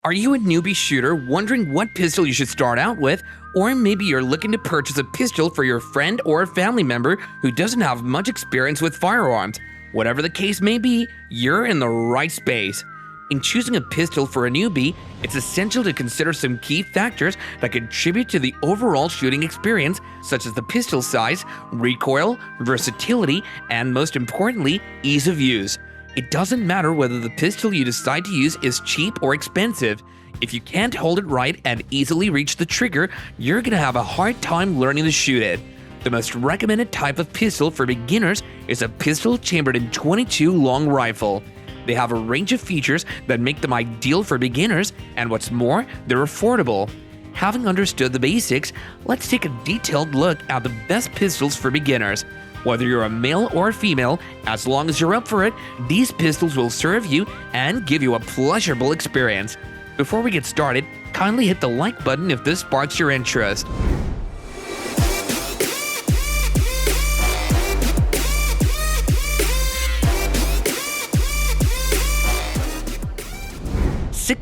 Are you a newbie shooter wondering what pistol you should start out with? Or maybe you're looking to purchase a pistol for your friend or a family member who doesn't have much experience with firearms. Whatever the case may be, you're in the right space. In choosing a pistol for a newbie, it's essential to consider some key factors that contribute to the overall shooting experience, such as the pistol size, recoil, versatility, and most importantly, ease of use. It doesn't matter whether the pistol you decide to use is cheap or expensive. If you can't hold it right and easily reach the trigger, you're gonna have a hard time learning to shoot it. The most recommended type of pistol for beginners is a pistol chambered in .22 long rifle. They have a range of features that make them ideal for beginners, and what's more, they're affordable. Having understood the basics, let's take a detailed look at the best pistols for beginners. Whether you're a male or a female, as long as you're up for it, these pistols will serve you and give you a pleasurable experience. Before we get started, kindly hit the like button if this sparks your interest.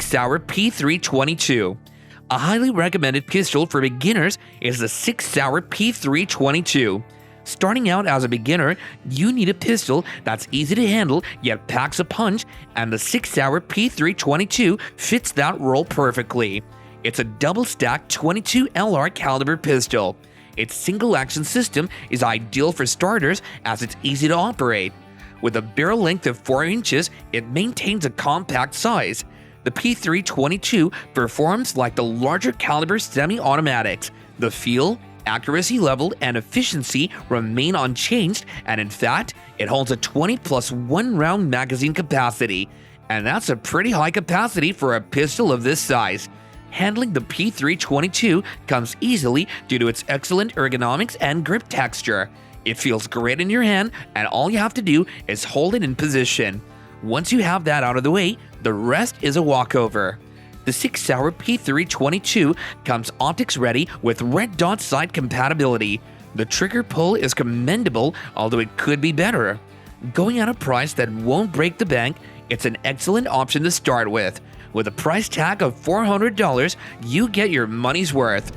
Sauer P322. A highly recommended pistol for beginners is the Sauer P322. Starting out as a beginner, you need a pistol that's easy to handle yet packs a punch, and the Sauer P322 fits that role perfectly. It's a double-stack 22 LR caliber pistol. Its single-action system is ideal for starters as it's easy to operate. With a barrel length of 4 inches, it maintains a compact size. The P322 performs like the larger caliber semi-automatics. The feel, accuracy level, and efficiency remain unchanged, and in fact, it holds a 20+1 round magazine capacity. And that's a pretty high capacity for a pistol of this size. Handling the P322 comes easily due to its excellent ergonomics and grip texture. It feels great in your hand, and all you have to do is hold it in position. Once you have that out of the way, the rest is a walkover. The Sauer P322 comes optics ready with red dot sight compatibility. The trigger pull is commendable, although it could be better. Going at a price that won't break the bank, it's an excellent option to start with. With a price tag of $400, you get your money's worth.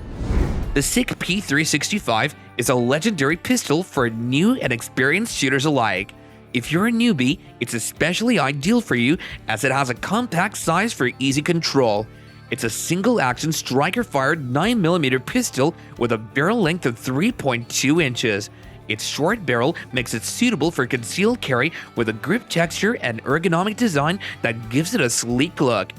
The P365 is a legendary pistol for new and experienced shooters alike. If you're a newbie, it's especially ideal for you as it has a compact size for easy control. It's a single-action striker-fired 9mm pistol with a barrel length of 3.2 inches. Its short barrel makes it suitable for concealed carry with a grip texture and ergonomic design that gives it a sleek look.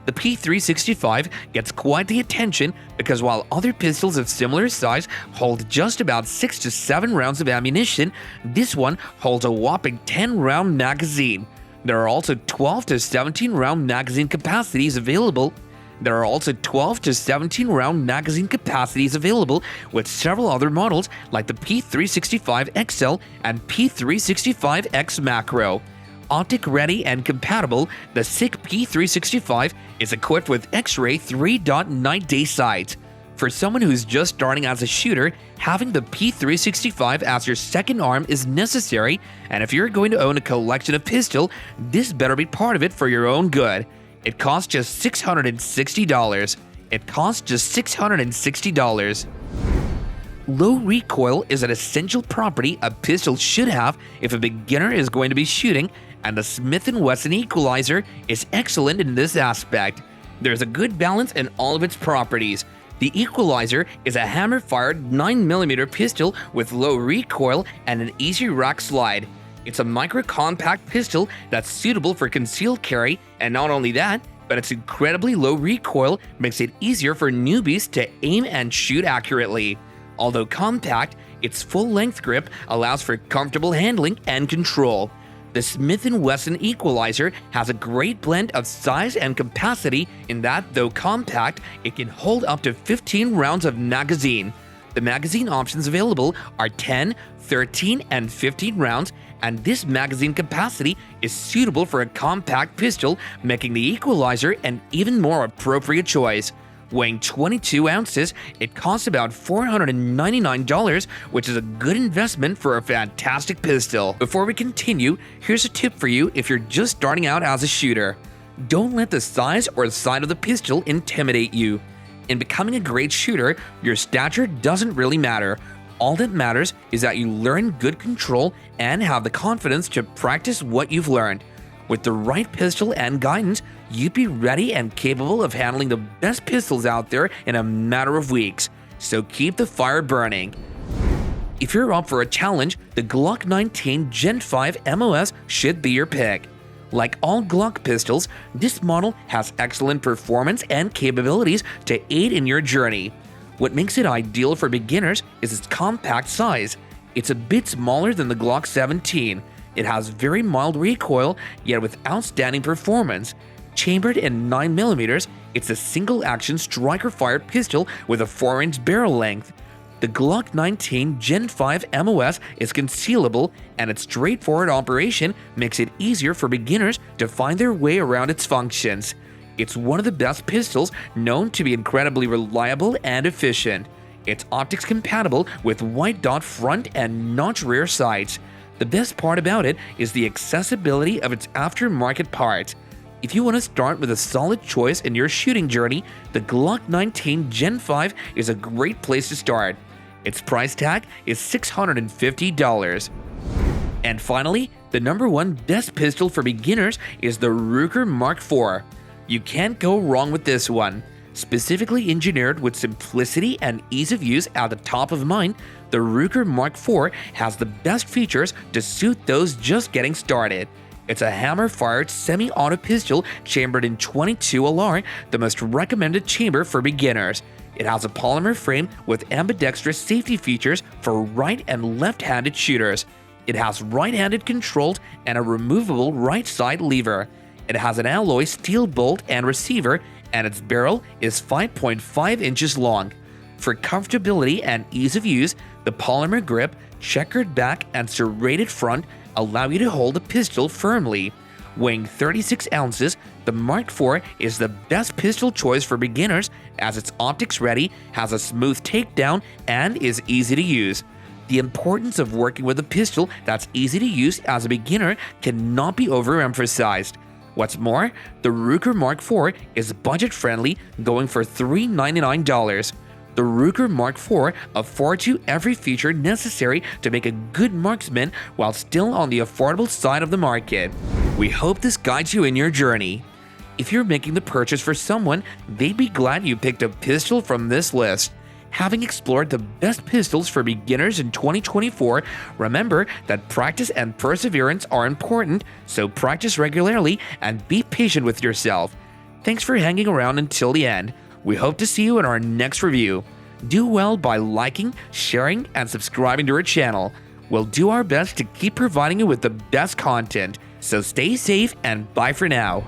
The P365 gets quite the attention because while other pistols of similar size hold just about 6 to 7 rounds of ammunition, this one holds a whopping 10-round magazine. There are also 12 to 17 round magazine capacities available. With several other models like the P365 XL and P365X Macro. Optic ready and compatible, the P365 is equipped with X-ray 3-dot night day sights. For someone who's just starting as a shooter, having the P365 as your second arm is necessary, and if you're going to own a collection of pistols, this better be part of it for your own good. It costs just $660. Low recoil is an essential property a pistol should have if a beginner is going to be shooting, and the Smith & Wesson equalizer is excellent in this aspect. There's a good balance in all of its properties. The equalizer is a hammer-fired 9mm pistol with low recoil and an easy rack slide. It's a micro-compact pistol that's suitable for concealed carry, and not only that, but its incredibly low recoil makes it easier for newbies to aim and shoot accurately. Although compact, its full-length grip allows for comfortable handling and control. The Smith & Wesson equalizer has a great blend of size and capacity in that, though compact, it can hold up to 15 rounds of magazine. The magazine options available are 10, 13, and 15 rounds, and this magazine capacity is suitable for a compact pistol, making the equalizer an even more appropriate choice. Weighing 22 ounces, it costs about $499, which is a good investment for a fantastic pistol. Before we continue, here's a tip for you if you're just starting out as a shooter. Don't let the size or sight of the pistol intimidate you. In becoming a great shooter, your stature doesn't really matter. All that matters is that you learn good control and have the confidence to practice what you've learned. With the right pistol and guidance, you'd be ready and capable of handling the best pistols out there in a matter of weeks. So keep the fire burning. If you're up for a challenge, the Glock 19 Gen 5 MOS should be your pick. Like all Glock pistols, this model has excellent performance and capabilities to aid in your journey. What makes it ideal for beginners is its compact size. It's a bit smaller than the Glock 17. It has very mild recoil, yet with outstanding performance. Chambered in 9mm, it's a single-action striker-fired pistol with a 4-inch barrel length. The Glock 19 Gen 5 MOS is concealable, and its straightforward operation makes it easier for beginners to find their way around its functions. It's one of the best pistols, known to be incredibly reliable and efficient. It's optics compatible with white dot front and notch rear sights. The best part about it is the accessibility of its aftermarket parts. If you want to start with a solid choice in your shooting journey, the Glock 19 Gen 5 is a great place to start. Its price tag is $650. And finally, the number one best pistol for beginners is the Ruger Mark IV. You can't go wrong with this one. Specifically engineered with simplicity and ease of use at the top of mind, the Ruger Mark IV has the best features to suit those just getting started. It's a hammer-fired semi-auto pistol chambered in 22 LR, the most recommended chamber for beginners. It has a polymer frame with ambidextrous safety features for right and left-handed shooters. It has right-handed controls and a removable right side lever. It has an alloy steel bolt and receiver, and its barrel is 5.5 inches long. For comfortability and ease of use, the polymer grip, checkered back, and serrated front allow you to hold the pistol firmly. Weighing 36 ounces, the Mark IV is the best pistol choice for beginners as it's optics ready, has a smooth takedown, and is easy to use. The importance of working with a pistol that's easy to use as a beginner cannot be overemphasized. What's more, the Ruger Mark IV is budget-friendly, going for $399. The Ruger Mark IV affords you every feature necessary to make a good marksman while still on the affordable side of the market. We hope this guides you in your journey. If you're making the purchase for someone, they'd be glad you picked a pistol from this list. Having explored the best pistols for beginners in 2024, remember that practice and perseverance are important, so practice regularly and be patient with yourself. Thanks for hanging around until the end. We hope to see you in our next review. Do well by liking, sharing, and subscribing to our channel. We'll do our best to keep providing you with the best content, so stay safe and bye for now.